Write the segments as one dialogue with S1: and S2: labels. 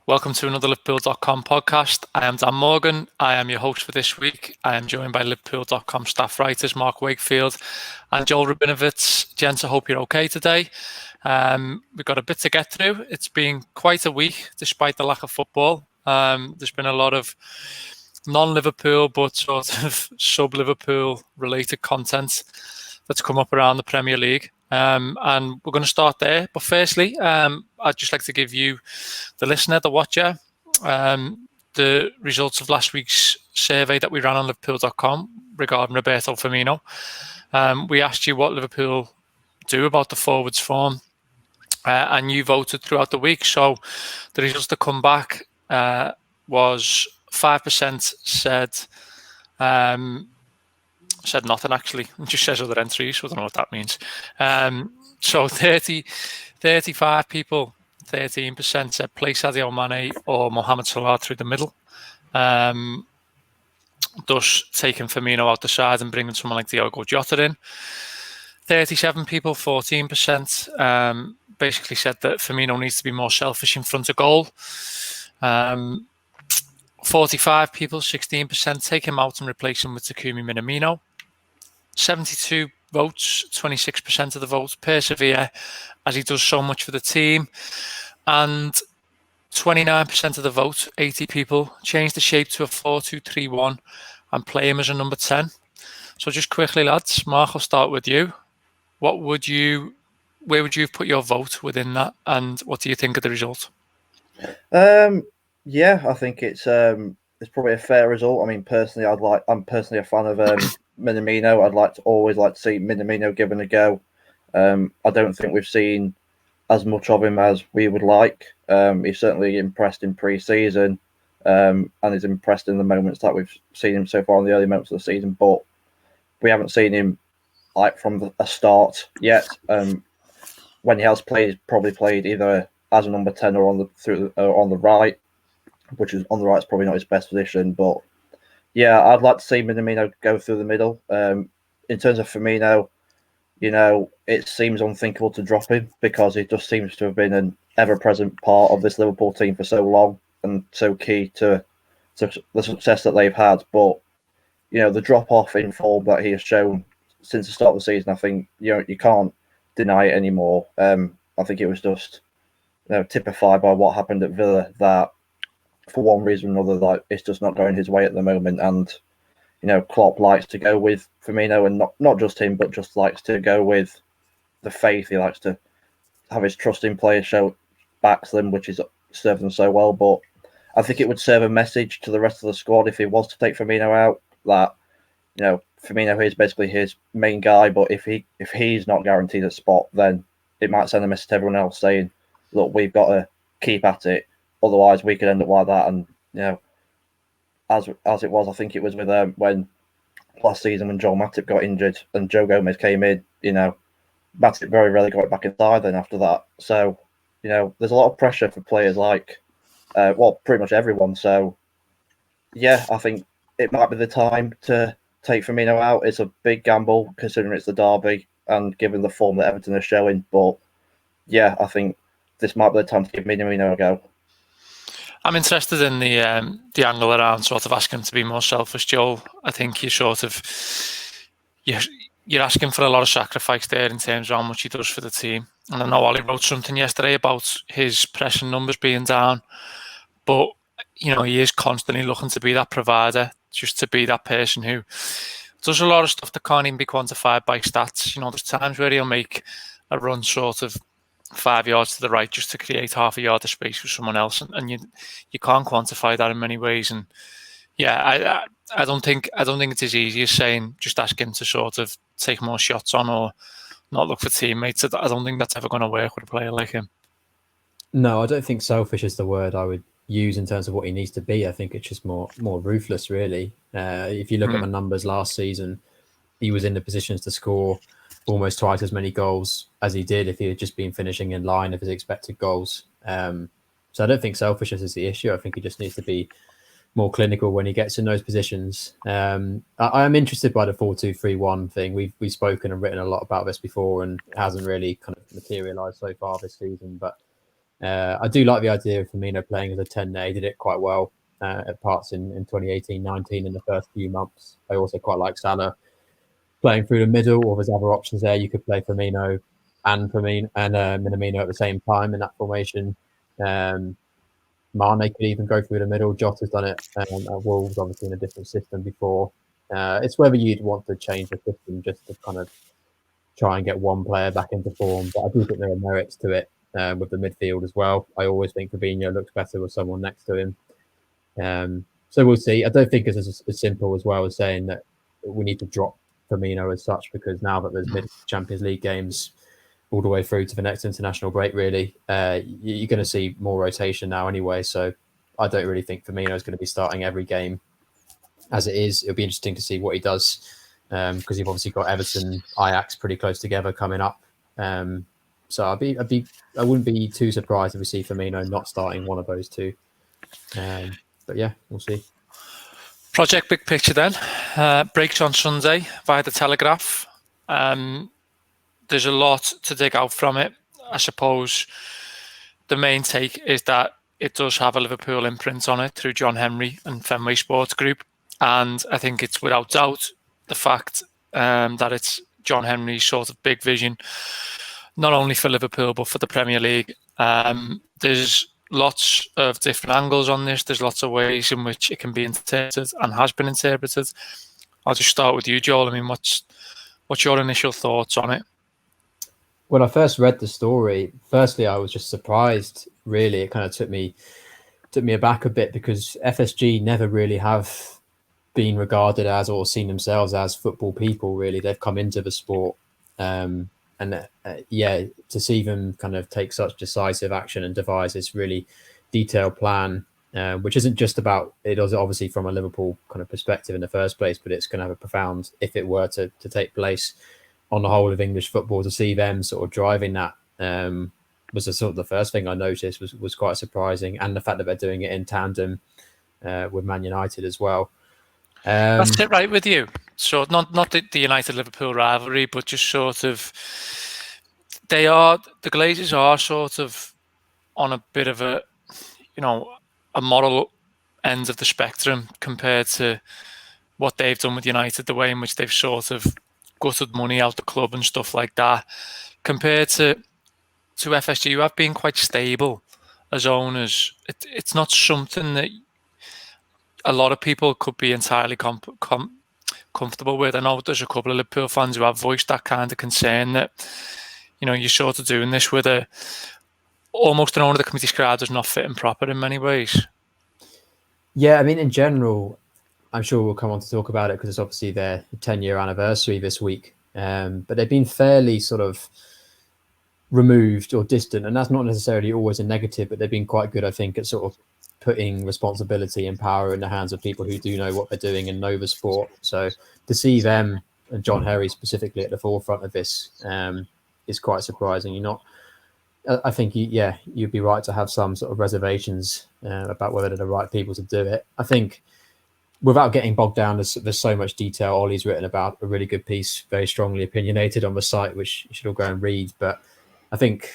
S1: Welcome to another Liverpool.com podcast. I am Dan Morgan. I am your host for this week. I am joined by Liverpool.com staff writers Mark Wakefield and Joel Rabinowitz. Gents, I hope you're okay today. We've got a bit to get through. It's been quite a week despite the lack of football. There's been a lot of non-Liverpool but sort of sub-Liverpool related content that's come up around the Premier League. And we're going to start there. But firstly, I'd just like to give you, the listener, the watcher, the results of last week's survey that we ran on Liverpool.com regarding Roberto Firmino. We asked you what Liverpool do about the forwards form, and you voted throughout the week. So the results that come back was 5% said nothing, actually. It just says other entries, so I don't know what that means. So 35 people, 13% said play Sadio Mane or Mohamed Salah through the middle. Thus taking Firmino out the side and bringing someone like Diogo Jota in. 37 people, 14%, basically said that Firmino needs to be more selfish in front of goal. 45 people, 16%, take him out and replace him with Takumi Minamino. 72 votes, 26% of the votes, persevere as he does so much for the team. And 29% of the vote, 80 people, change the shape to a 4-2-3-1 and play him as a number 10. So just quickly, lads, Mark, I'll start with you. Where would you have put your vote within that, and what do you think of the result?
S2: Yeah, I think it's probably a fair result. I mean, personally, I'm personally a fan of Minamino. I'd always like to see Minamino given a go. I don't think we've seen as much of him as we would like. He's certainly impressed in pre-season, and he's impressed in the moments that we've seen him so far in the early moments of the season. But we haven't seen him from a start yet. When he has played, he's probably played either as a number 10 or on the right, which is on the right is probably not his best position. But yeah, I'd like to see Minamino go through the middle. In terms of Firmino, it seems unthinkable to drop him because he just seems to have been an ever-present part of this Liverpool team for so long and so key to the success that they've had. But, the drop-off in form that he has shown since the start of the season, I think, you can't deny it anymore. I think it was just, typified by what happened at Villa that for one reason or another, it's just not going his way at the moment. And, Klopp likes to go with Firmino, and not just him, but just likes to go with the faith. He likes to have his trust in players show backs them, which is served them so well. But I think it would serve a message to the rest of the squad if he was to take Firmino out that, Firmino is basically his main guy. But if he's not guaranteed a spot, then it might send a message to everyone else saying, look, we've got to keep at it. Otherwise, we could end up like that. And, as it was, I think it was with when last season when Joel Matip got injured and Joe Gomez came in, Matip very rarely got back inside then after that. So, there's a lot of pressure for players like, pretty much everyone. So, yeah, I think it might be the time to take Firmino out. It's a big gamble considering it's the derby and given the form that Everton are showing. But, yeah, I think this might be the time to give Minamino a go.
S1: I'm interested in the angle around sort of asking him to be more selfish, Joel. I think you're asking for a lot of sacrifice there in terms of how much he does for the team. And I know Ollie wrote something yesterday about his pressing numbers being down, but he is constantly looking to be that provider, just to be that person who does a lot of stuff that can't even be quantified by stats. There's times where he'll make a run sort of 5 yards to the right just to create half a yard of space for someone else, and you can't quantify that in many ways. And yeah, I don't think it's as easy as saying just ask him to sort of take more shots on or not look for teammates. I don't think that's ever going to work with a player like him.
S3: No, I don't think selfish is the word I would use in terms of what he needs to be. I think it's just more ruthless, really. If you look at the numbers last season, he was in the positions to score almost twice as many goals as he did if he had just been finishing in line of his expected goals. So I don't think selfishness is the issue. I think he just needs to be more clinical when he gets in those positions. I am interested by the 4-2-3-1 thing. We've spoken and written a lot about this before, and it hasn't really kind of materialised so far this season. But I do like the idea of Firmino playing as a 10 there. He did it quite well at parts in 2018-19 in the first few months. I also quite like Salah playing through the middle, or there's other options there. You could play Firmino and Minamino at the same time in that formation. Mane could even go through the middle. Jota's done it at Wolves, obviously in a different system before. It's whether you'd want to change the system just to kind of try and get one player back into form. But I do think there are merits to it with the midfield as well. I always think Fabinho looks better with someone next to him. So we'll see. I don't think it's as simple as well as saying that we need to drop Firmino as such, because now that there's mid-Champions League games all the way through to the next international break, really, you're going to see more rotation now anyway. So I don't really think Firmino is going to be starting every game as it is. It'll be interesting to see what he does, because you've obviously got Everton, Ajax pretty close together coming up. So I wouldn't be too surprised if we see Firmino not starting one of those two. But yeah, we'll see.
S1: Project Big Picture then breaks on Sunday via the Telegraph. There's a lot to dig out from it. I suppose the main take is that it does have a Liverpool imprint on it through John Henry and Fenway Sports Group. And I think it's without doubt the fact that it's John Henry's sort of big vision, not only for Liverpool, but for the Premier League. There's lots of different angles on this. There's lots of ways in which it can be interpreted and has been interpreted. I'll just start with you, Joel. I mean, what's your initial thoughts on it?
S3: When I first read the story, firstly, I was just surprised, really. It kind of took me aback a bit, because FSG never really have been regarded as, or seen themselves as, football people, really. They've come into the sport. To see them kind of take such decisive action and devise this really detailed plan, which isn't just about, it is obviously from a Liverpool kind of perspective in the first place, but it's going to have a profound, if it were to take place on the whole of English football, to see them sort of driving that was sort of the first thing I noticed was quite surprising. And the fact that they're doing it in tandem with Man United as well.
S1: That's it, right with you. So not the United Liverpool rivalry, but just sort of the Glazers are sort of on a bit of a moral end of the spectrum compared to what they've done with United, the way in which they've sort of gutted money out the club and stuff like that, compared to FSG, who have been quite stable as owners. It's not something that a lot of people could be entirely comfortable with. I know there's a couple of Liverpool fans who have voiced that kind of concern that, you're sort of doing this with almost an owner that can be described as not fit and proper in many ways.
S3: Yeah, I mean, in general, I'm sure we'll come on to talk about it because it's obviously their 10-year anniversary this week. But they've been fairly sort of removed or distant, and that's not necessarily always a negative, but they've been quite good, I think, at sort of putting responsibility and power in the hands of people who do know what they're doing and know the sport. So to see them, and John Henry specifically, at the forefront of this is quite surprising. I think you'd be right to have some sort of reservations about whether they're the right people to do it. I think, without getting bogged down, there's so much detail. Ollie's written about a really good piece, very strongly opinionated, on the site, which you should all go and read. But I think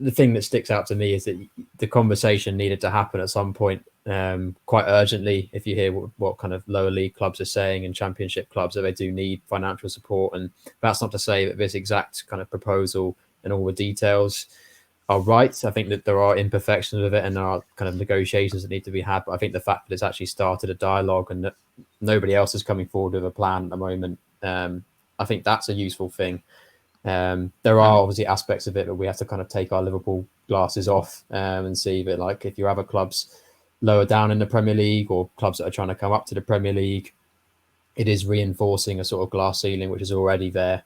S3: the thing that sticks out to me is that the conversation needed to happen at some point, quite urgently. If you hear what kind of lower league clubs are saying and championship clubs, that they do need financial support. And that's not to say that this exact kind of proposal and all the details are right. I think that there are imperfections with it and there are kind of negotiations that need to be had. But I think the fact that it's actually started a dialogue and that nobody else is coming forward with a plan at the moment, I think that's a useful thing. There are obviously aspects of it that we have to kind of take our Liverpool glasses off and see that, like, if you have clubs lower down in the Premier League or clubs that are trying to come up to the Premier League, it is reinforcing a sort of glass ceiling which is already there.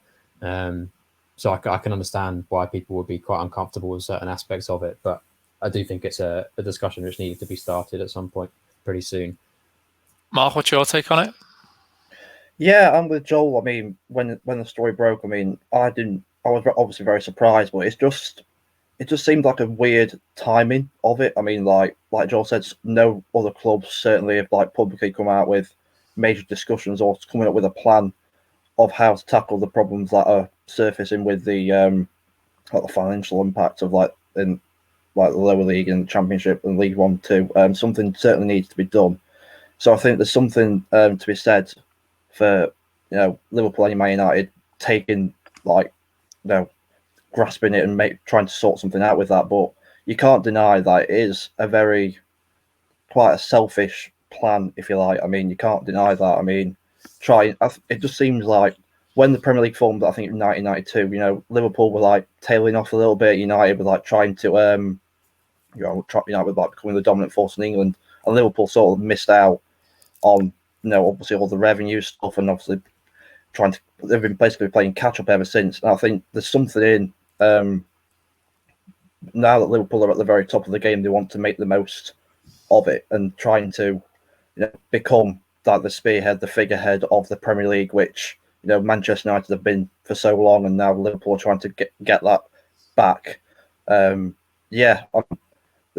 S3: So I can understand why people would be quite uncomfortable with certain aspects of it, but I do think it's a discussion which needed to be started at some point pretty soon.
S1: Mark, what's your take on it?
S2: Yeah, I'm with Joel. I mean, when the story broke, I mean, I was obviously very surprised, but it just seemed like a weird timing of it. I mean, like Joel said, no other clubs certainly have publicly come out with major discussions or coming up with a plan of how to tackle the problems that are surfacing with the financial impact of in like the lower league and Championship and League 1, 2. Something certainly needs to be done. So I think there's something to be said for Liverpool and Man United taking grasping it and trying to sort something out with that. But you can't deny that it is quite a selfish plan, if you like. I mean, you can't deny that. I mean, it just seems like when the Premier League formed, I think in 1992, Liverpool were tailing off a little bit. United were trying to, United were becoming the dominant force in England, and Liverpool sort of missed out on, obviously all the revenue stuff, and obviously they've been basically playing catch up ever since. And I think there's something in now that Liverpool are at the very top of the game, they want to make the most of it and trying to become the spearhead, the figurehead of the Premier League, which Manchester United have been for so long, and now Liverpool are trying to get that back. There's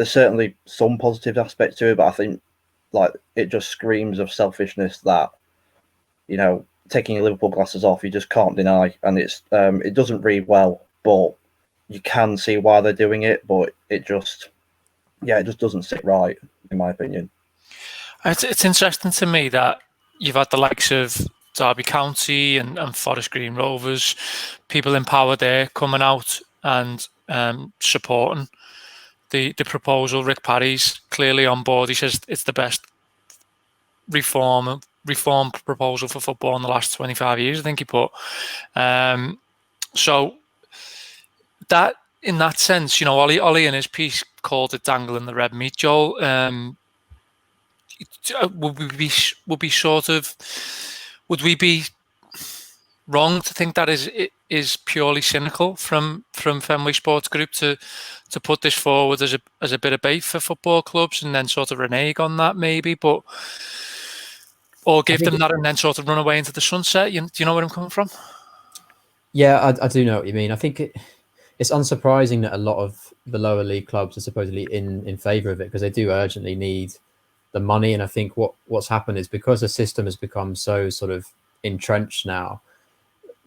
S2: certainly some positive aspects to it, but I think it just screams of selfishness that taking your Liverpool glasses off, you just can't deny, and it doesn't read well, but you can see why they're doing it, but it just doesn't sit right, in my opinion.
S1: It's interesting to me that you've had the likes of Derby County and Forest Green Rovers, people in power there coming out and supporting the proposal. Rick Parry's clearly on board. He says it's the best reform proposal for football in the last 25 years, I think he put. So that, in that sense, Ollie in his piece called it dangling the red meat. Joel, would we be wrong to think that is purely cynical from Fenway Sports Group to put this forward as a bit of bait for football clubs and then sort of renege on that maybe, or give them that and then sort of run away into the sunset? Do you know where I'm coming from?
S3: Yeah, I do know what you mean. I think it's unsurprising that a lot of the lower league clubs are supposedly in favour of it because they do urgently need the money. And I think what's happened is because the system has become so sort of entrenched now,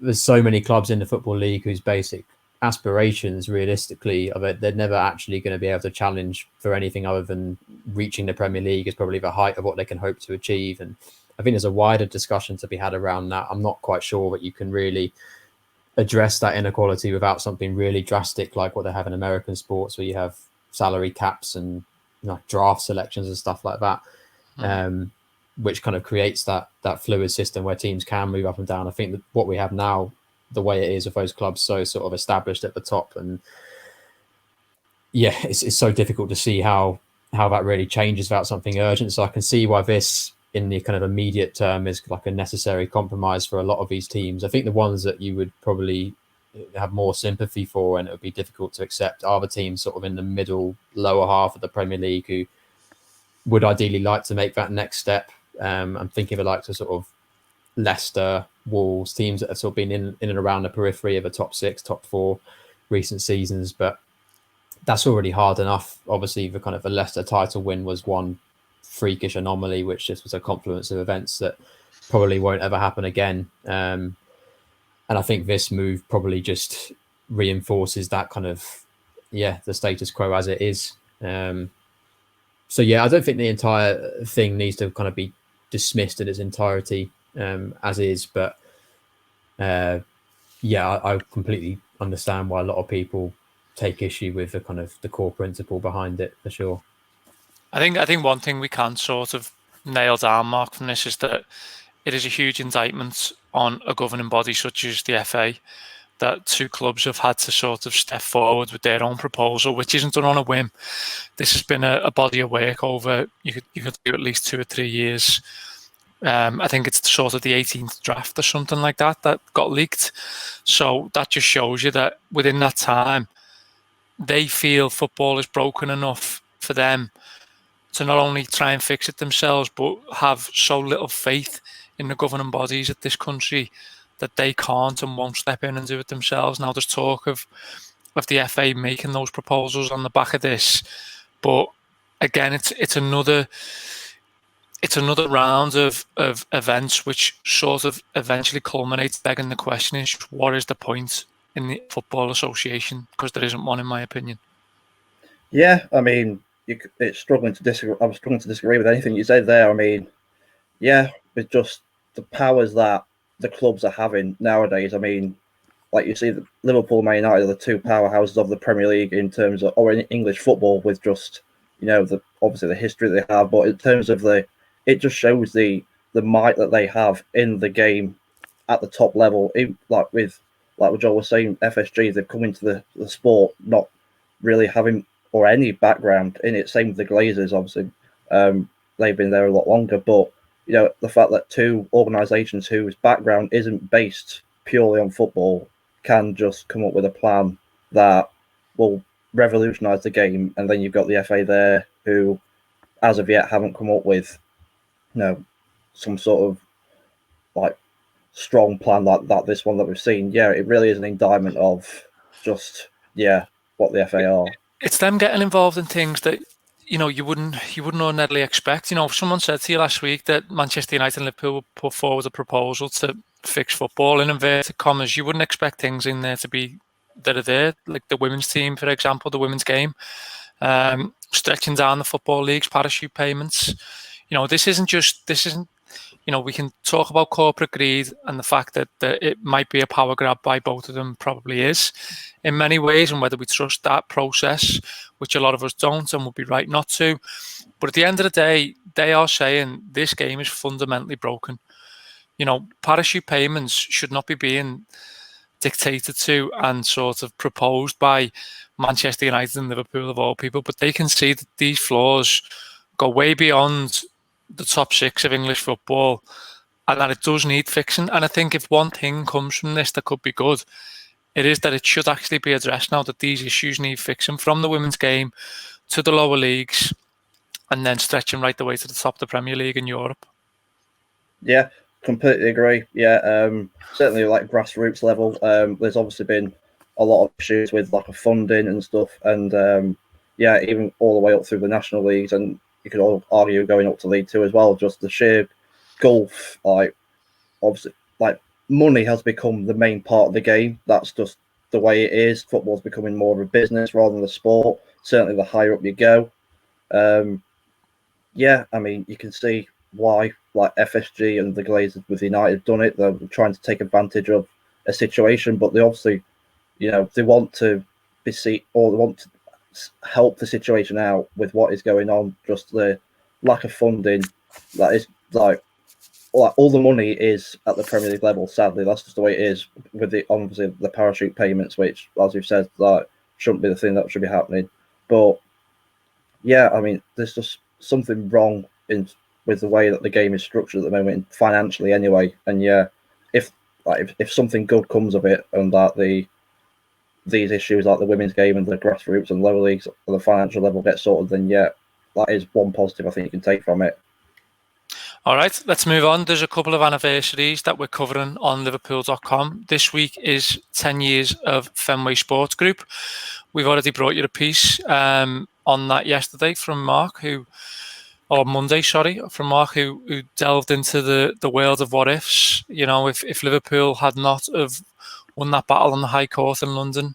S3: there's so many clubs in the Football League whose basic aspirations realistically are that they're never actually going to be able to challenge for anything other than reaching the Premier League is probably the height of what they can hope to achieve. And I think there's a wider discussion to be had around that. I'm not quite sure that you can really address that inequality without something really drastic like what they have in American sports, where you have salary caps and draft selections and stuff like that, which kind of creates that fluid system where teams can move up and down. I think that what we have now, the way it is with those clubs so sort of established at the top, and it's so difficult to see how that really changes without something urgent. So I can see why this in the kind of immediate term is like a necessary compromise for a lot of these teams. I think the ones that you would probably have more sympathy for and it would be difficult to accept are the teams sort of in the middle, lower half of the Premier League who would ideally like to make that next step. I'm thinking of the likes of sort of Leicester, Wolves, teams that have sort of been in and around the periphery of the top 6, top 4 recent seasons, but that's already hard enough. Obviously, the kind of the Leicester title win was one freakish anomaly, which just was a confluence of events that probably won't ever happen again. And I think this move probably just reinforces that kind of, the status quo as it is. I don't think the entire thing needs to kind of be dismissed in its entirety as is. But I completely understand why a lot of people take issue with the kind of the core principle behind it, for sure.
S1: I think one thing we can sort of nail down, Mark, from this is that it is a huge indictment on a governing body such as the FA that two clubs have had to sort of step forward with their own proposal, which isn't done on a whim. This has been a body of work over, you could do at least 2 or 3 years. I think it's sort of the 18th draft or something like that got leaked. So that just shows you that within that time, they feel football is broken enough for them to not only try and fix it themselves, but have so little faith in the governing bodies of this country that they can't and won't step in and do it themselves. Now there's talk of the FA making those proposals on the back of this, but again, it's another round of events which sort of eventually culminates begging the question is, what is the point in the Football Association? Because there isn't one, in my opinion.
S2: Yeah, I mean, it's struggling to disagree. I'm struggling to disagree with anything you said there. I mean, yeah, it's just the powers that the clubs are having nowadays. I mean, like you see, Liverpool, Man United are the two powerhouses of the Premier League in terms of, or in English football, with just the obviously the history they have. But in terms of it just shows the might that they have in the game at the top level. Like what Joel was saying, FSG, they've come into the sport not really having or any background in it. Same with the Glazers, obviously. They've been there a lot longer, but the fact that two organisations whose background isn't based purely on football can just come up with a plan that will revolutionise the game, and then you've got the FA there who, as of yet, haven't come up with some sort of like strong plan like that. This one that we've seen, it really is an indictment of just what the FA are.
S1: It's them getting involved in things that you wouldn't ordinarily expect. If someone said to you last week that Manchester United and Liverpool put forward a proposal to fix football in inverted commas, you wouldn't expect things in there to be that are there, like the women's team, for example, the women's game, stretching down the football league's parachute payments. This isn't. We can talk about corporate greed and the fact that it might be a power grab by both of them, probably is in many ways, and whether we trust that process, which a lot of us don't and would be right not to. But at the end of the day, they are saying this game is fundamentally broken. Parachute payments should not be being dictated to and sort of proposed by Manchester United and Liverpool of all people, but they can see that these flaws go way beyond the top six of English football, and that it does need fixing. And I think if one thing comes from this that could be good, it is that it should actually be addressed now, that these issues need fixing, from the women's game to the lower leagues, and then stretching right the way to the top of the Premier League in Europe.
S2: Yeah, completely agree. Yeah, certainly like grassroots level. There's obviously been a lot of issues with lack of funding and stuff, and even all the way up through the national leagues, and you could all argue going up to League Two as well. Just the sheer gulf, obviously, money has become the main part of the game. That's just the way it is. Football's becoming more of a business rather than a sport. Certainly, the higher up you go. I mean, you can see why FSG and the Glazers with United have done it. They're trying to take advantage of a situation, but they obviously, they want to they want to help the situation out with what is going on. Just the lack of funding, that is all the money is at the Premier League level. Sadly, that's just the way it is. With obviously the parachute payments, which, as you've said, shouldn't be the thing that should be happening. But I mean, there's just something wrong with the way that the game is structured at the moment, financially anyway. And if something good comes of it, and that these issues like the women's game and the grassroots and lower leagues at the financial level get sorted, then that is one positive I think you can take from it.
S1: All right, let's move on. There's a couple of anniversaries that we're covering on Liverpool.com. This week is 10 years of Fenway Sports Group. We've already brought you a piece on that yesterday from Mark, Monday, from Mark, who delved into the world of what ifs. If Liverpool had not have won that battle on the High Court in London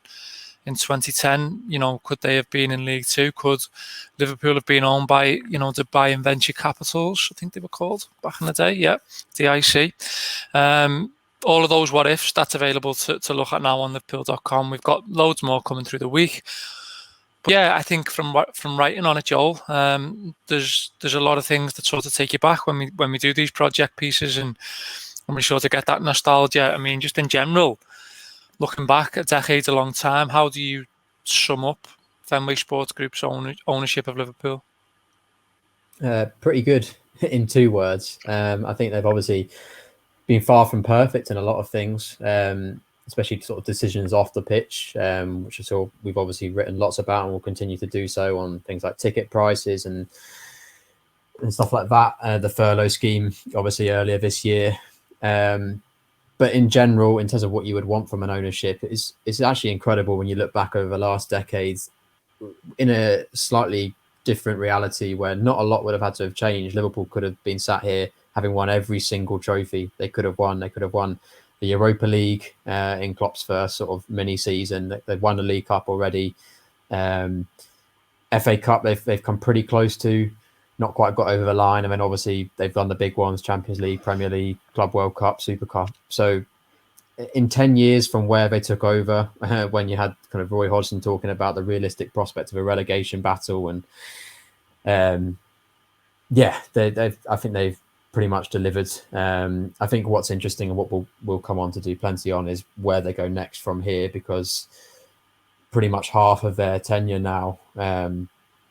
S1: in 2010, could they have been in League Two? Could Liverpool have been owned by, the Buy and Venture Capitals, I think they were called back in the day? Yeah, DIC. All of those what ifs, that's available to look at now on Liverpool.com. We've got loads more coming through the week. But I think from writing on it, Joel, there's a lot of things that sort of take you back when we do these project pieces, and when we sort of get that nostalgia. I mean, just in general, looking back, a decade's a long time. How do you sum up Fenway Sports Group's ownership of Liverpool?
S3: Pretty good in 2 words. I think they've obviously been far from perfect in a lot of things, especially sort of decisions off the pitch, which is all we've obviously written lots about and will continue to do so on things like ticket prices and stuff like that. The furlough scheme, obviously earlier this year. But in general, in terms of what you would want from an ownership, it's actually incredible when you look back over the last decades in a slightly different reality where not a lot would have had to have changed. Liverpool could have been sat here having won every single trophy they could have won. They could have won the Europa League in Klopp's first sort of mini season. They've won the League Cup already. FA Cup, they've come pretty close to, not quite got over the line. And then obviously they've done the big ones: Champions League, Premier League, Club World Cup, Super Cup. So in 10 years from where they took over, when you had kind of Roy Hodgson talking about the realistic prospect of a relegation battle, and I think they've pretty much delivered. I think what's interesting and what we'll come on to do plenty on is where they go next from here, because pretty much half of their tenure now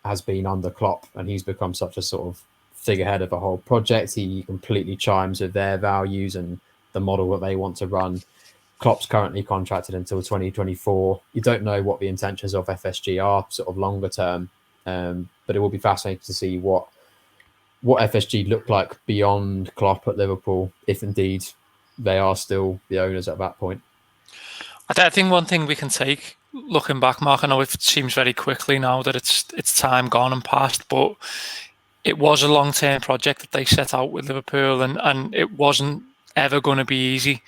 S3: has been under Klopp, and he's become such a sort of figurehead of a whole project. He completely chimes with their values and the model that they want to run. Klopp's currently contracted until 2024. You don't know what the intentions of FSG are sort of longer term, but it will be fascinating to see what FSG look like beyond Klopp at Liverpool, if indeed they are still the owners at that point.
S1: I think one thing we can take, looking back, Mark, I know it seems very quickly now that it's time gone and past, but it was a long-term project that they set out with Liverpool, and it wasn't ever going to be easy.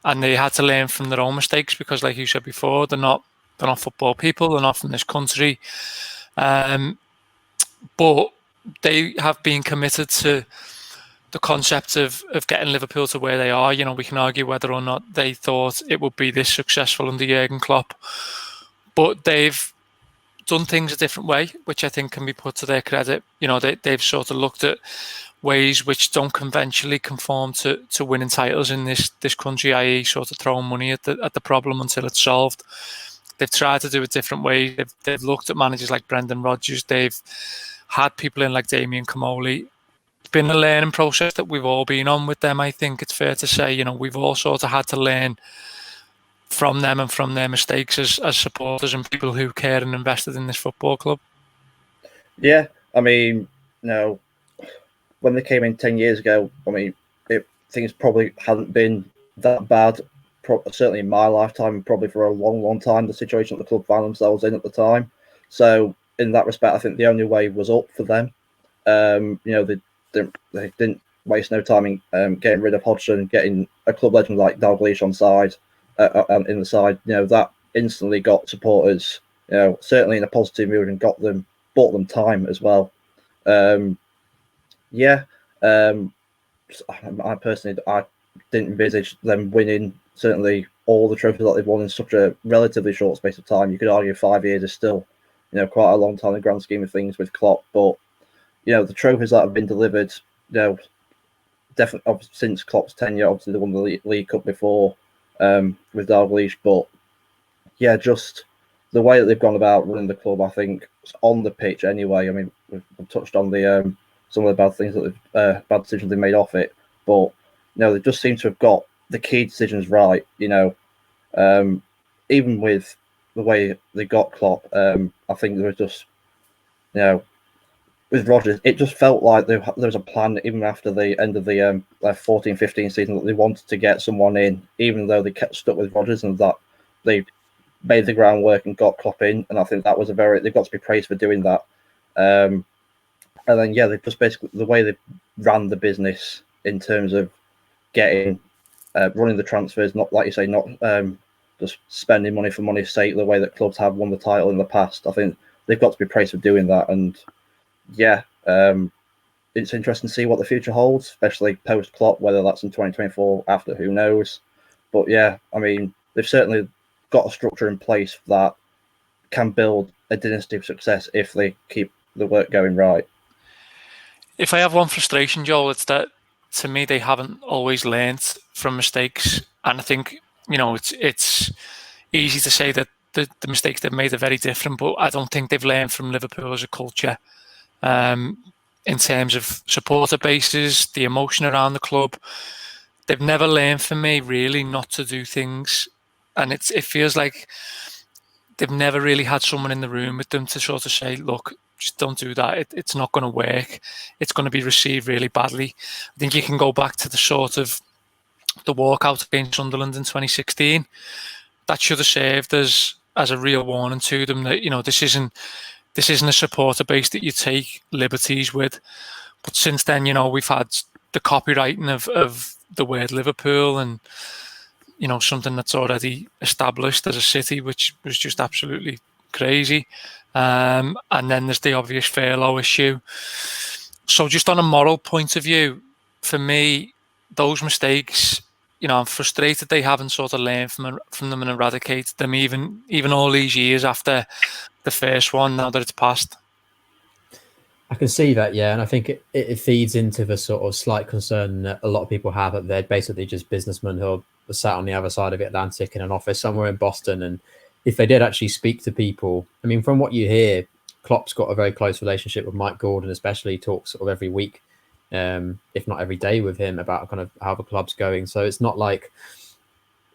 S1: And they had to learn from their own mistakes, because, like you said before, they're not football people, they're not from this country. But they have been committed to the concept of getting Liverpool to where they are. You know, we can argue whether or not they thought it would be this successful under Jurgen Klopp, but they've done things a different way, which I think can be put to their credit. You know, they've sort of looked at ways which don't conventionally conform to winning titles in this country, i.e. sort of throwing money at the problem until it's solved. They've tried to do it different ways. They've looked at managers like Brendan Rodgers. They've had people in like Damien Comolli. It's been a learning process that we've all been on with them. I think it's fair to say, you know, we've all sort of had to learn from them and from their mistakes as supporters and people who care and invested in this football club.
S2: Yeah, I mean, no, when they came in 10 years ago, I mean, things probably hadn't been that bad, certainly in my lifetime, probably for a long, long time, the situation that the club found themselves in at the time. So in that respect, I think the only way was up for them. You know, they didn't waste no time in getting rid of Hodgson, getting a club legend like Dalglish on side, in the side. You know, that instantly got supporters, you know, certainly in a positive mood, and bought them time as well. I personally, I didn't envisage them winning certainly all the trophies that they've won in such a relatively short space of time. You could argue 5 years is still, you know, quite a long time in the grand scheme of things with Klopp, but you know, the trophies that have been delivered, you know, definitely since Klopp's tenure. Obviously, they won the League Cup before with Dalglish, but yeah, just the way that they've gone about running the club, I think, on the pitch anyway. I mean, we've touched on the some of the bad things that bad decisions they made off it, but you know, they just seem to have got the key decisions right. You know, even with the way they got Klopp, I think there was just, you know, with Rodgers, it just felt like there was a plan even after the end of the 14-15 season that they wanted to get someone in, even though they kept stuck with Rodgers, and that they made the groundwork and got Klopp in. And I think that was they've got to be praised for doing that. And then, yeah, they've just basically, the way they ran the business in terms of getting, running the transfers, not, like you say, not just spending money for money's sake, the way that clubs have won the title in the past. I think they've got to be praised for doing that. And yeah, it's interesting to see what the future holds, especially post Klopp, whether that's in 2024, after, who knows. But yeah, I mean, they've certainly got a structure in place that can build a dynasty of success if they keep the work going right.
S1: If I have one frustration, Joel, it's that, to me, they haven't always learnt from mistakes. And I think, you know, it's easy to say that the mistakes they've made are very different, but I don't think they've learned from Liverpool as a culture. In terms of supporter bases, the emotion around the club, they've never learned, for me, really, not to do things. And it feels like they've never really had someone in the room with them to sort of say, look, just don't do that. It's not going to work. It's going to be received really badly. I think you can go back to the sort of the walkout against Sunderland in 2016. That should have served as a real warning to them that, you know, this isn't a supporter base that you take liberties with. But since then, you know, we've had the copywriting of the word Liverpool, and, you know, something that's already established as a city, which was just absolutely crazy. And then there's the obvious furlough issue. So just on a moral point of view, for me, those mistakes, I'm frustrated they haven't sort of learned from them and eradicated them even all these years after the first one, now that it's passed.
S3: I can see that, yeah, and I think it feeds into the sort of slight concern that a lot of people have that they're basically just businessmen who are sat on the other side of the Atlantic in an office somewhere in Boston, and if they did actually speak to people, I mean, from what you hear, Klopp's got a very close relationship with Mike Gordon, especially talks sort of every week, if not every day, with him about kind of how the club's going. So it's not like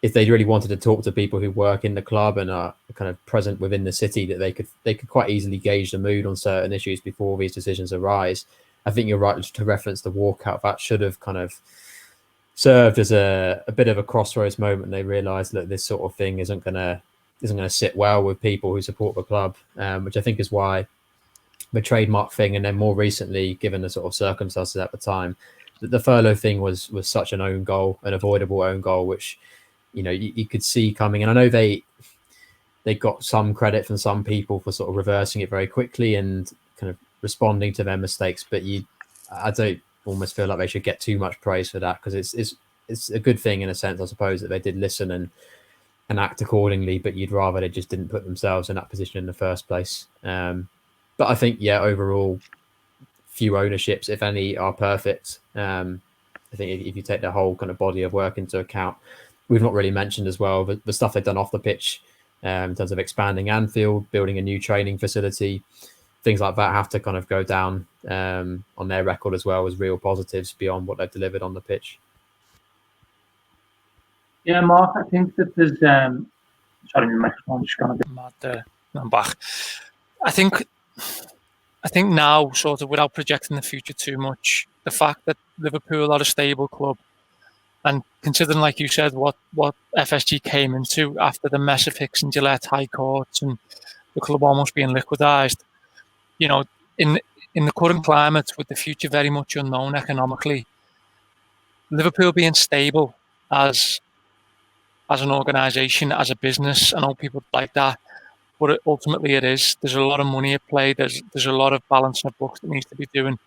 S3: if they really wanted to talk to people who work in the club and are kind of present within the city, that they could quite easily gauge the mood on certain issues before these decisions arise. I think you're right to reference the walkout. That should have kind of served as a bit of a crossroads moment. They realised that this sort of thing isn't going to sit well with people who support the club, which I think is why the trademark thing, and then more recently, given the sort of circumstances at the time, the furlough thing was such an own goal, an avoidable own goal, which you could see coming. And I know they got some credit from some people for sort of reversing it very quickly and kind of responding to their mistakes. But I don't almost feel like they should get too much praise for that, because it's a good thing in a sense, I suppose, that they did listen and act accordingly. But you'd rather they just didn't put themselves in that position in the first place. But I think, yeah, overall, few ownerships, if any, are perfect. I think if you take the whole kind of body of work into account, we've not really mentioned as well the stuff they've done off the pitch, in terms of expanding Anfield, building a new training facility. Things like that have to kind of go down on their record as well as real positives beyond what they've delivered on the pitch.
S4: Yeah, Mark, I think that there's... sorry, my microphone's just gone a bit
S1: mad there. I'm back. I think now, sort of without projecting the future too much, the fact that Liverpool are a stable club, and considering, like you said, what FSG came into after the mess of Hicks and Gillette High Courts and the club almost being liquidised, in the current climate, with the future very much unknown economically, Liverpool being stable as an organisation, as a business, I know people like that, but ultimately it is. There's a lot of money at play. There's a lot of balancing of books that needs to be doing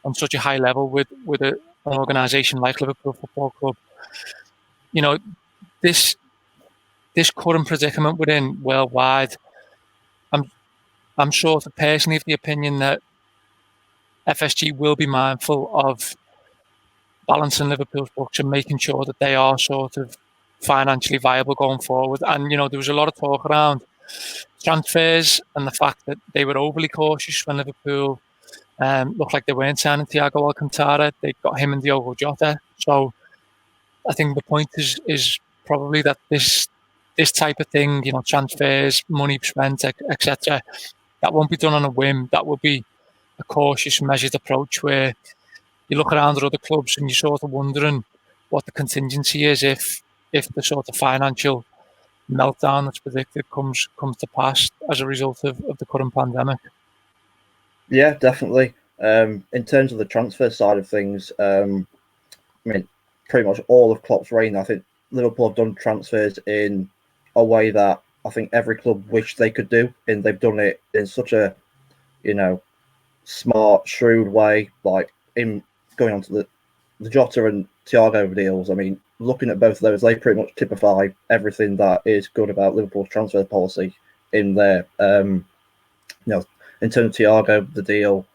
S1: on such a high level with an organisation like Liverpool Football Club. This current predicament we're in worldwide, I'm sort of personally of the opinion that FSG will be mindful of balancing Liverpool's books and making sure that they are sort of financially viable going forward. And there was a lot of talk around transfers and the fact that they were overly cautious when Liverpool looked like they weren't signing Thiago Alcantara. They got him and Diogo Jota. So I think the point is probably that this type of thing, transfers, money spent, etc., that won't be done on a whim. That will be a cautious, measured approach where you look around at other clubs and you're sort of wondering what the contingency is if the sort of financial meltdown that's predicted comes to pass as a result of the current pandemic.
S2: Yeah, definitely. In terms of the transfer side of things, I mean, pretty much all of Klopp's reign, I think Liverpool have done transfers in a way that I think every club wished they could do, and they've done it in such a, smart, shrewd way, like in going on to the Jota and Thiago deals. I mean, looking at both of those, they pretty much typify everything that is good about Liverpool's transfer policy in there. In terms of Thiago, the deal,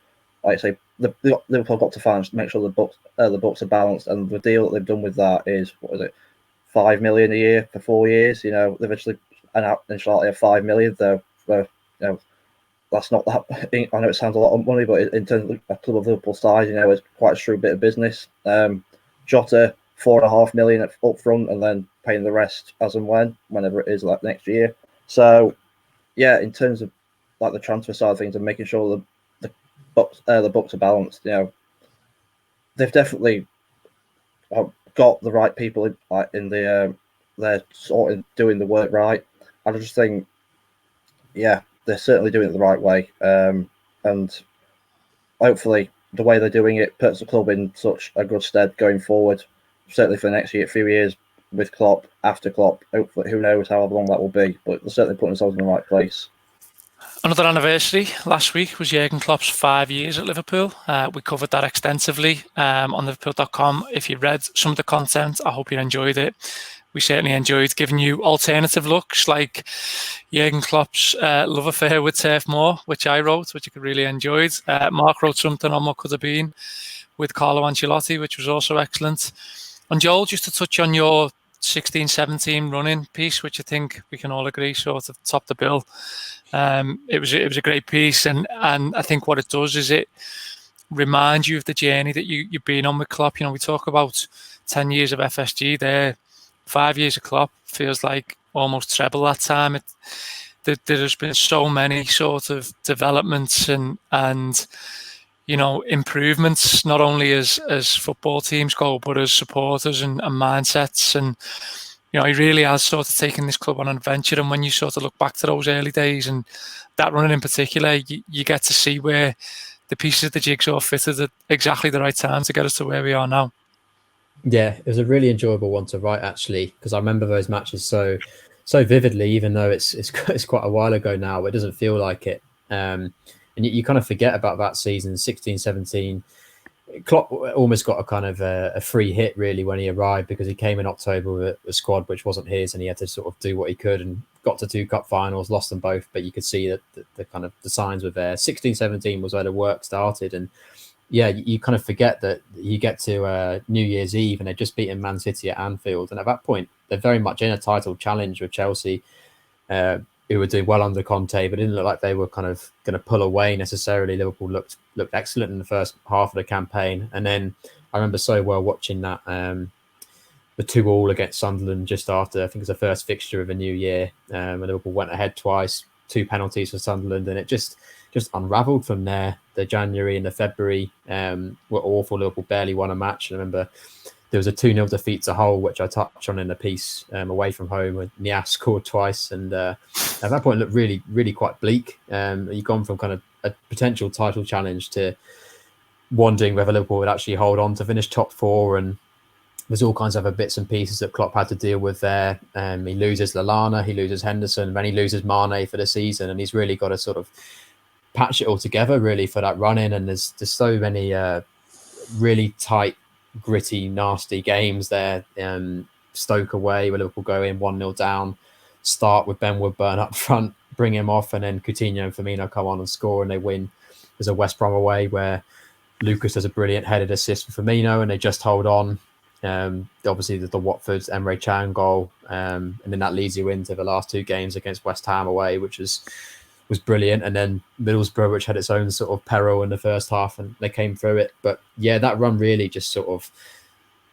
S2: like I say, Liverpool got to make sure the books are balanced, and the deal that they've done with that is, what is it, $5 million a year for 4 years. They've actually initially have $5 million, though. That's not that. I know it sounds a lot of money, but in terms of a club of Liverpool size, it's quite a shrewd bit of business. Jota, $4.5 million up front, and then paying the rest as and whenever it is, like next year. So, yeah, in terms of like the transfer side of things and making sure the books are balanced, they've definitely got the right people in they're sort of doing the work right. I just think, yeah, they're certainly doing it the right way, and hopefully the way they're doing it puts the club in such a good stead going forward. Certainly for the next few years with Klopp, after Klopp, hopefully, who knows how long that will be, but they're certainly putting themselves in the right place.
S1: Another anniversary last week was Jurgen Klopp's 5 years at Liverpool. We covered that extensively on Liverpool.com. If you read some of the content, I hope you enjoyed it. We certainly enjoyed giving you alternative looks like Jurgen Klopp's love affair with Turf Moor, which I wrote, which you really enjoyed. Mark wrote something on what could have been with Carlo Ancelotti, which was also excellent. And Joel, just to touch on your 16-17 running piece, which I think we can all agree sort of topped the bill. It was a great piece, and I think what it does is it reminds you of the journey that you've been on with Klopp. You know, we talk about 10 years of FSG there, 5 years of Klopp feels like almost treble that time. There's been so many sort of developments and you know, improvements, not only as football teams go, but as supporters and mindsets. And, you know, he really has sort of taken this club on an adventure. And when you sort of look back to those early days and that running in particular, you get to see where the pieces of the jigsaw fitted at exactly the right time to get us to where we are now.
S3: Yeah, it was a really enjoyable one to write, actually, because I remember those matches so vividly, even though it's quite a while ago now. It doesn't feel like it. And you kind of forget about that season, 16-17. Klopp almost got a kind of a free hit, really, when he arrived, because he came in October with a squad which wasn't his, and he had to sort of do what he could, and got to 2 cup finals, lost them both, but you could see that the kind of the signs were there. 16-17 was where the work started, and yeah, you kind of forget that you get to New Year's Eve and they're just beating Man City at Anfield, and at that point they're very much in a title challenge with Chelsea, who were doing well under Conte, but it didn't look like they were kind of going to pull away necessarily. Liverpool looked excellent in the first half of the campaign, and then I remember so well watching that the 2-2 against Sunderland just after, I think it was the first fixture of the new year, and Liverpool went ahead twice, 2 penalties for Sunderland, and it just unravelled from there. The January and the February were awful. Liverpool barely won a match. I remember there was a 2-0 defeat to Hull, which I touched on in the piece, away from home, when Nias scored twice. And at that point, it looked really, really quite bleak. You've gone from kind of a potential title challenge to wondering whether Liverpool would actually hold on to finish top 4. And there's all kinds of other bits and pieces that Klopp had to deal with there. He loses Lallana, he loses Henderson, then he loses Mane for the season. And he's really got to sort of patch it all together, really, for that run-in. And there's so many really tight, gritty, nasty games there. Stoke away, where Liverpool go in 1-0 down, start with Ben Woodburn up front, bring him off, and then Coutinho and Firmino come on and score, and they win. There's a West Brom away where Lucas does a brilliant headed assist for Firmino, and they just hold on. Obviously, the Watford's Emre Can goal, and then that leads you into the last 2 games against West Ham away, which was brilliant. And then Middlesbrough, which had its own sort of peril in the first half, and they came through it. But yeah, that run really just sort of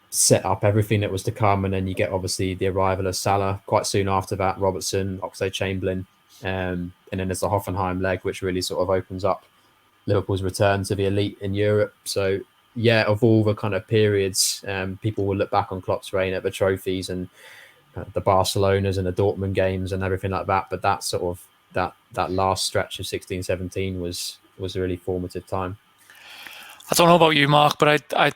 S3: set up everything that was to come. And then you get obviously the arrival of Salah quite soon after that, Robertson, Oxlade-Chamberlain, and then there's the Hoffenheim leg, which really sort of opens up Liverpool's return to the elite in Europe. So yeah, of all the kind of periods, people will look back on Klopp's reign at the trophies and the Barcelonas and the Dortmund games and everything like that. But that sort of that last stretch of 16-17 was a really formative time.
S1: I don't know about you, Mark, but I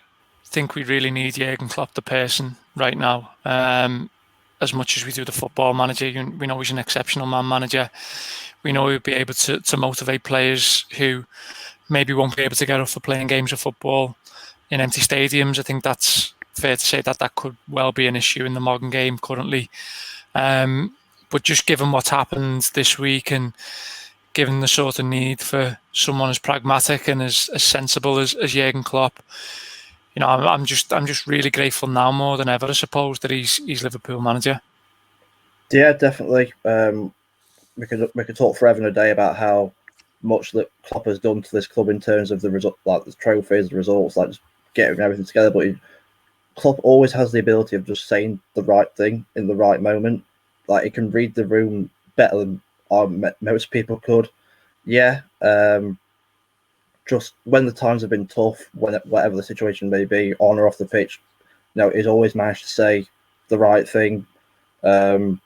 S1: think we really need Jurgen Klopp, the person, right now. As much as we do the football manager, we know he's an exceptional man manager. We know he'll be able to motivate players who maybe won't be able to get up for playing games of football in empty stadiums. I think that's fair to say that could well be an issue in the modern game currently. But just given what's happened this week, and given the sort of need for someone as pragmatic and as sensible as Jurgen Klopp, you know, I'm just really grateful now more than ever, I suppose, that he's Liverpool manager.
S2: Yeah, definitely. We could talk forever and a day about how much that Klopp has done to this club in terms of the result, like the trophies, the results, like just getting everything together. But Klopp always has the ability of just saying the right thing in the right moment. Like, he can read the room better than most people could. Yeah, just when the times have been tough, whatever the situation may be, on or off the pitch, he's always managed to say the right thing. And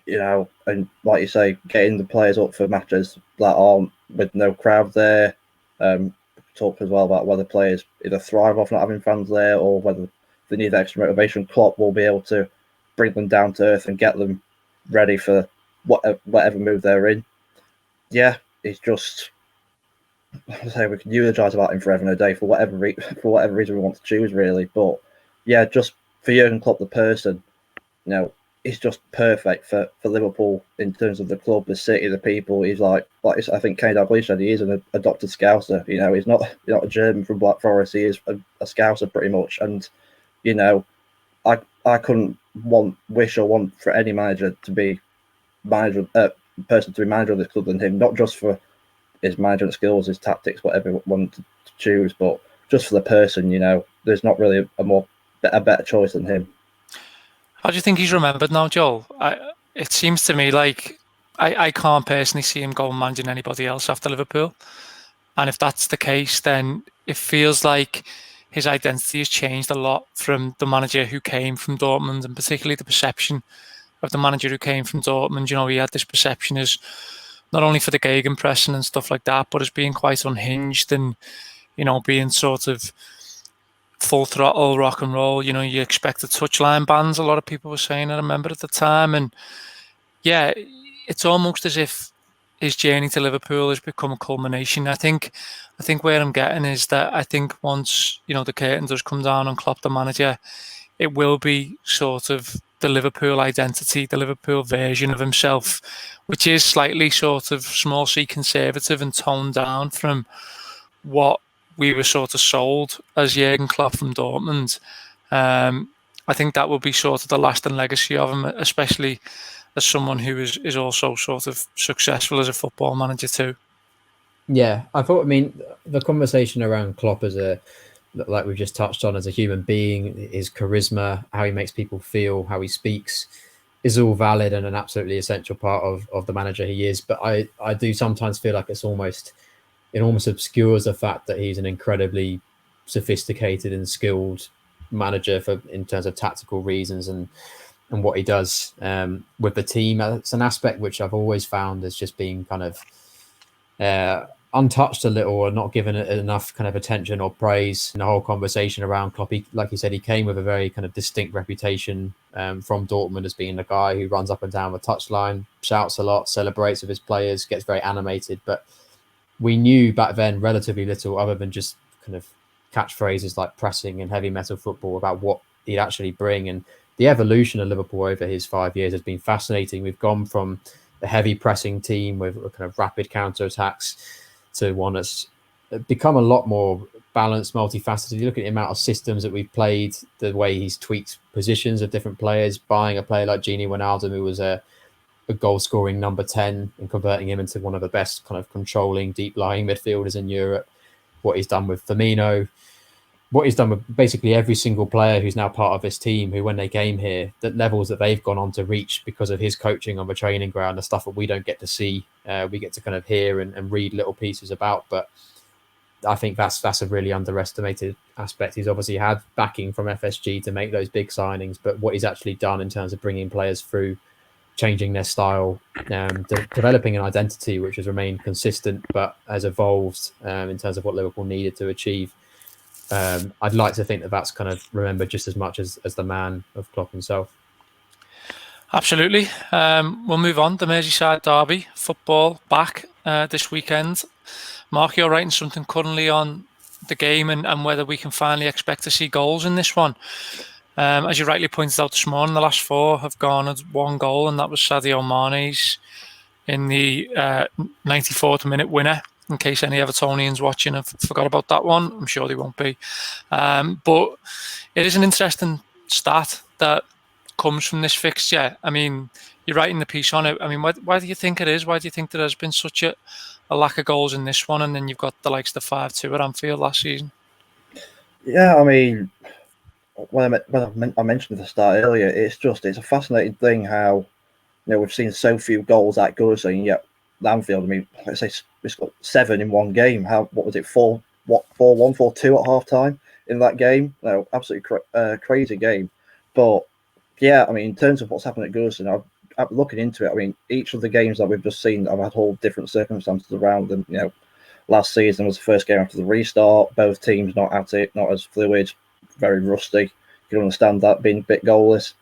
S2: like you say, getting the players up for matches that aren't with no crowd there. Talk as well about whether players either thrive off not having fans there or whether they need extra motivation. Klopp will be able to bring them down to earth and get them ready for whatever move they're in. yeah, it's just. I say we can eulogise about him forever and a day for whatever reason we want to choose, really. But yeah, just for Jurgen Klopp, the person, he's just perfect for Liverpool in terms of the club, the city, the people. He's like I think Kai Delaney said, he is an adopted Scouser. He's not a German from Black Forest. He is a Scouser pretty much. And I couldn't wish or want for any manager to be person to be manager of this club than him. Not just for his management skills, his tactics, whatever you want to choose, but just for the person. There's not really a better choice than him.
S1: How do you think he's remembered now, Joel? It seems to me like I can't personally see him going managing anybody else after Liverpool. And if that's the case, then it feels like his identity has changed a lot from the manager who came from Dortmund, and particularly the perception of the manager who came from Dortmund. He had this perception as not only for the gegenpressing and stuff like that, but as being quite unhinged and, being sort of full throttle rock and roll. You expect the touchline bans, a lot of people were saying, I remember at the time. And yeah, it's almost as if his journey to Liverpool has become a culmination. I think where I'm getting is that I think once, the curtain does come down on Klopp, the manager, it will be sort of the Liverpool identity, the Liverpool version of himself, which is slightly sort of small c conservative and toned down from what we were sort of sold as Jurgen Klopp from Dortmund. I think that will be sort of the lasting legacy of him, especially as someone who is also sort of successful as a football manager too.
S3: Yeah, the conversation around Klopp like we've just touched on, as a human being, his charisma, how he makes people feel, how he speaks, is all valid and an absolutely essential part of the manager he is. But I do sometimes feel like it almost obscures the fact that he's an incredibly sophisticated and skilled manager in terms of tactical reasons and what he does with the team. It's an aspect which I've always found as just being kind of untouched a little, or not given it enough kind of attention or praise in the whole conversation around Klopp. Like you said, he came with a very kind of distinct reputation from Dortmund as being the guy who runs up and down the touchline, shouts a lot, celebrates with his players, gets very animated. But we knew back then relatively little other than just kind of catchphrases like pressing and heavy metal football about what he'd actually bring. And the evolution of Liverpool over his 5 years has been fascinating. We've gone from a heavy pressing team with kind of rapid counter-attacks to one that's become a lot more balanced, multifaceted. You look at the amount of systems that we've played, the way he's tweaked positions of different players, buying a player like Gini Wijnaldum, who was a goal-scoring number 10, and converting him into one of the best kind of controlling, deep-lying midfielders in Europe. What he's done with Firmino, what he's done with basically every single player who's now part of this team, who when they came here, the levels that they've gone on to reach because of his coaching on the training ground, the stuff that we don't get to see, we get to kind of hear and read little pieces about. But I think that's a really underestimated aspect. He's obviously had backing from FSG to make those big signings, but what he's actually done in terms of bringing players through, changing their style, developing an identity which has remained consistent but has evolved in terms of what Liverpool needed to achieve. I'd like to think that that's kind of remembered just as much as the man of Klopp himself.
S1: Absolutely. We'll move on. The Merseyside derby, football back this weekend. Mark, you're writing something currently on the game and whether we can finally expect to see goals in this one. As you rightly pointed out this morning, the last four have gone as one goal, and that was Sadio Mane's in the 94th minute winner. In case any Evertonians watching have forgot about that one, I'm sure they won't be. But it is an interesting stat that comes from this fixture. I mean, you're writing the piece on it. I mean, why do you think it is? Why do you think there has been such a lack of goals in this one, and then you've got the likes of the 5-2 at Anfield last season?
S2: Yeah, I mean, when I mentioned at the start earlier, it's a fascinating thing how we've seen so few goals at Goodison, and yet Anfield, I mean, let's say it's got 7 in one game. What was it, 4-1, 4-2 at half time in that game? No, absolutely crazy game. But yeah, I mean, in terms of what's happened at Goodison, I'm looking into it. I mean, each of the games that we've just seen, I've had whole different circumstances around them. Last season was the first game after the restart. Both teams not at it, not as fluid, very rusty. You can understand that being a bit goalless.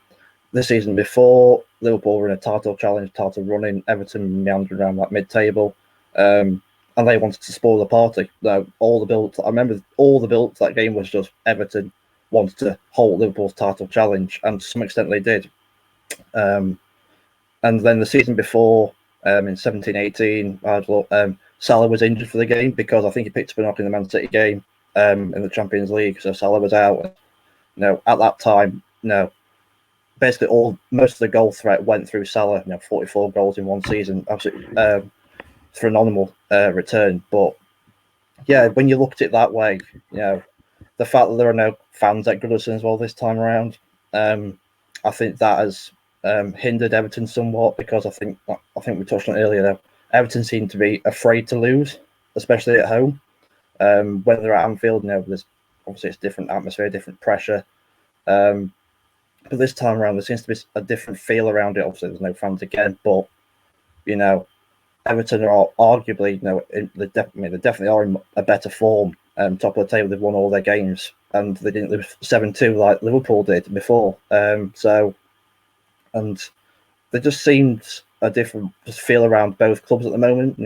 S2: The season before, Liverpool were in a title challenge, title running. Everton meandering around that mid-table. and they wanted to spoil the party. No, I remember all the build to that game was just Everton wanted to hold Liverpool's title challenge, and to some extent they did. And then the season before, in 17-18, Salah was injured for the game because I think he picked up a knock in the Man City game in the Champions League, so Salah was out. At that time, basically most of the goal threat went through Salah. 44 goals in one season, absolutely phenomenal return. But yeah, when you look at it that way, the fact that there are no fans at Goodison as well this time around, I think that has hindered Everton somewhat, because I think we touched on it earlier. Everton seem to be afraid to lose, especially at home. When they're at Anfield, there's obviously it's different atmosphere, different pressure. But this time around, there seems to be a different feel around it. Obviously, there's no fans again, but Everton are arguably, they definitely are in a better form. Top of the table, they've won all their games, and they didn't lose 7-2 like Liverpool did before. And there just seems a different feel around both clubs at the moment.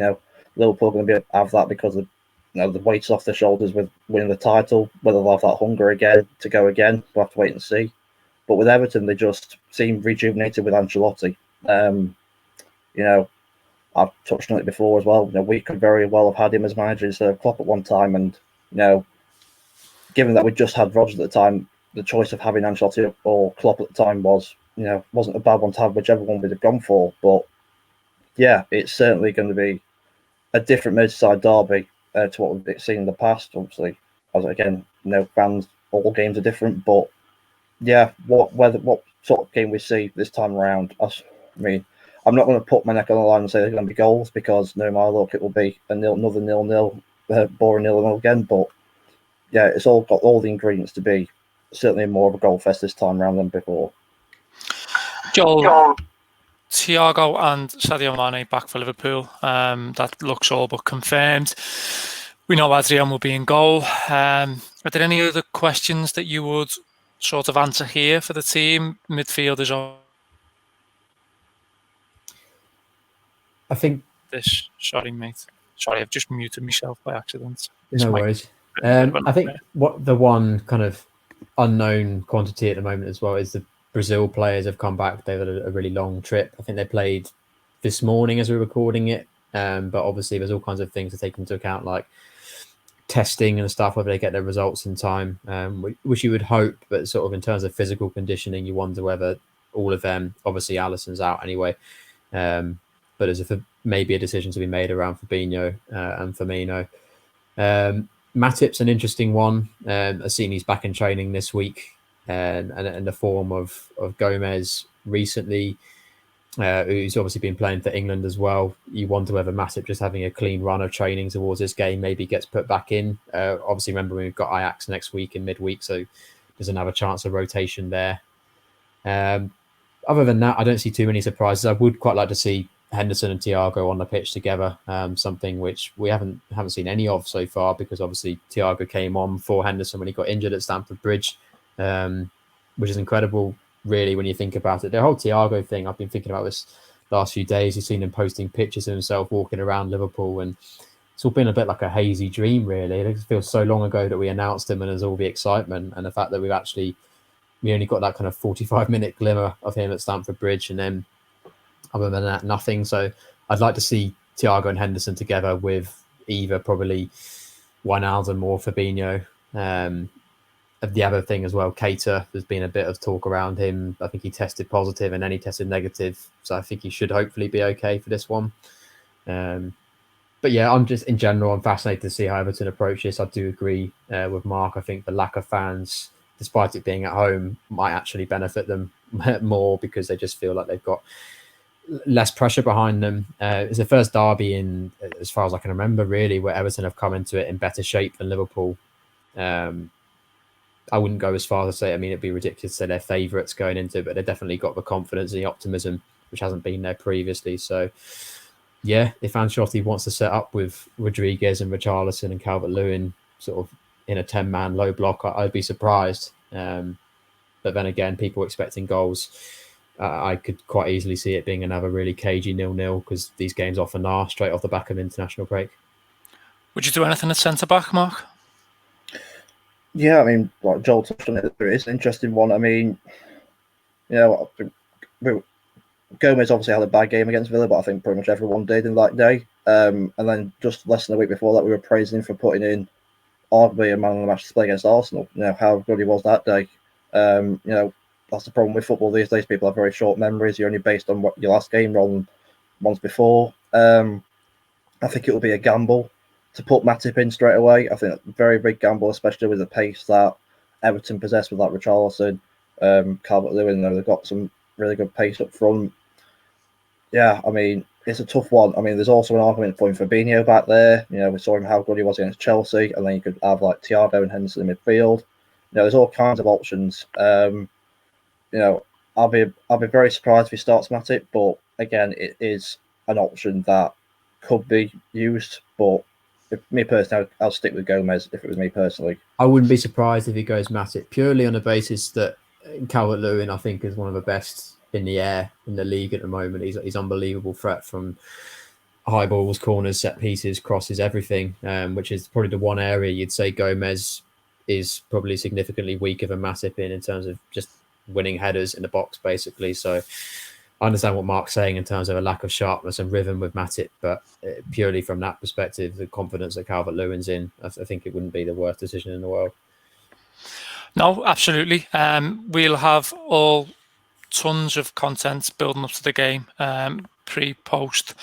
S2: Liverpool are going to have that because of the weight's off their shoulders with winning the title. Whether they'll have that hunger again to go again, we'll have to wait and see. But with Everton, they just seem rejuvenated with Ancelotti. I've touched on it before as well. We could very well have had him as manager instead of Klopp at one time, and given that we just had Rodgers at the time, the choice of having Ancelotti or Klopp at the time wasn't a bad one to have, whichever one we'd have gone for. But yeah, it's certainly going to be a different Merseyside derby to what we've seen in the past. Obviously, as again, fans, all games are different, but yeah, what sort of game we see this time around? I'm not going to put my neck on the line and say there's going to be goals, because no matter what, it will be another 0-0, boring 0-0 again. But yeah, it's all got all the ingredients to be certainly more of a goal fest this time around than before.
S1: Joel, Thiago and Sadio Mane back for Liverpool. That looks all but confirmed. We know Adrian will be in goal. Are there any other questions that you would sort of answer here for the team? Midfield is on.
S3: I think
S1: this. Sorry, mate. Sorry, I've just muted myself by accident.
S3: No worries. I think what the one kind of unknown quantity at the moment as well is the Brazil players have come back. They've had a really long trip. I think they played this morning as we're recording it. But obviously there's all kinds of things to take into account, like testing and stuff, whether they get their results in time, which you would hope, but sort of in terms of physical conditioning, you wonder whether all of them, obviously Alisson's out anyway, but there's maybe a decision to be made around Fabinho and Firmino. Matip's an interesting one. I've seen he's back in training this week, and the form of Gomez recently, who's obviously been playing for England as well. You wonder whether Matip, just having a clean run of training towards this game, maybe gets put back in. Obviously, remember we've got Ajax next week in midweek, so doesn't have a chance of rotation there. Other than that, I don't see too many surprises. I would quite like to see Henderson and Thiago on the pitch together, something which we haven't seen any of so far, because obviously Thiago came on for Henderson when he got injured at Stamford Bridge, which is incredible, really, when you think about it. The whole Thiago thing, I've been thinking about this last few days. You've seen him posting pictures of himself walking around Liverpool, and it's all been a bit like a hazy dream, really. It feels so long ago that we announced him, and there's all the excitement, and the fact that we only got that kind of 45-minute glimmer of him at Stamford Bridge, and then other than that, nothing. So I'd like to see Thiago and Henderson together with either probably Wijnaldum or Fabinho. The other thing as well, Keita, there's been a bit of talk around him. I think he tested positive and then he tested negative. So I think he should hopefully be okay for this one. But yeah, I'm fascinated to see how Everton approach this. I do agree with Mark. I think the lack of fans, despite it being at home, might actually benefit them more, because they just feel like they've got less pressure behind them. It's the first derby in, as far as I can remember, really, where Everton have come into it in better shape than Liverpool. I wouldn't go as far as to say, it'd be ridiculous to say they're favourites going into it, but they've definitely got the confidence and the optimism, which hasn't been there previously. So yeah, if Ancelotti wants to set up with Rodriguez and Richarlison and Calvert-Lewin sort of in a 10-man low block, I'd be surprised. But then again, people expecting goals. I could quite easily see it being another really cagey 0-0 because these games often are straight off the back of international break.
S1: Would you do anything at centre back, Mark?
S2: Yeah, I mean, like Joel touched on it, it's an interesting one. I mean, Gomez obviously had a bad game against Villa, but I think pretty much everyone did in that day. And then just less than a week before that, we were praising him for putting in arguably a man of the match display against Arsenal. How good he was that day. That's the problem with football these days. People have very short memories. You're only based on what your last game rather than once before. I think it will be a gamble to put Matip in straight away. I think that's a very big gamble, especially with the pace that Everton possess with that Richarlison, Calvert-Lewin. They've got some really good pace up front. Yeah, I mean, it's a tough one. I mean, there's also an argument for Fabinho back there. We saw him how good he was against Chelsea, and then you could have like Thiago and Henderson in midfield. There's all kinds of options. I'll be very surprised if he starts Matip, but again, it is an option that could be used. But me personally, I'll stick with Gomez if it was me personally.
S3: I wouldn't be surprised if he goes Matip purely on the basis that Calvert-Lewin, I think, is one of the best in the air in the league at the moment. He's unbelievable threat from high balls, corners, set pieces, crosses, everything, which is probably the one area you'd say Gomez is probably significantly weaker than Matip in terms of just winning headers in the box, basically. So I understand what Mark's saying in terms of a lack of sharpness and rhythm with Matip, but purely from that perspective, the confidence that Calvert-Lewin's in, I think it wouldn't be the worst decision in the world.
S1: No, absolutely. We'll have all tons of content building up to the game, pre, post,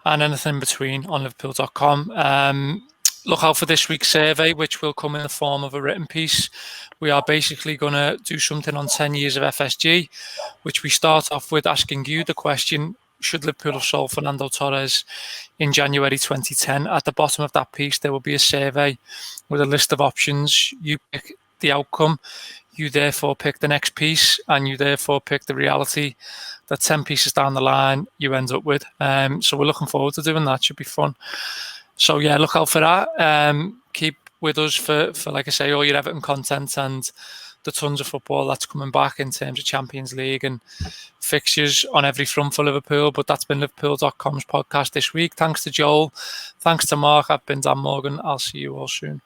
S1: and anything in between on Liverpool.com. Look out for this week's survey, which will come in the form of a written piece. We are basically going to do something on 10 years of FSG, which we start off with asking you the question, should Liverpool have sold Fernando Torres in January 2010? At the bottom of that piece, there will be a survey with a list of options. You pick the outcome. You therefore pick the next piece, and you therefore pick the reality that 10 pieces down the line you end up with. So we're looking forward to doing that. Should be fun. So yeah, look out for that. Keep with us for like I say, all your Everton content and the tons of football that's coming back in terms of Champions League and fixtures on every front for Liverpool. But that's been Liverpool.com's podcast this week. Thanks to Joel. Thanks to Mark. I've been Dan Morgan. I'll see you all soon.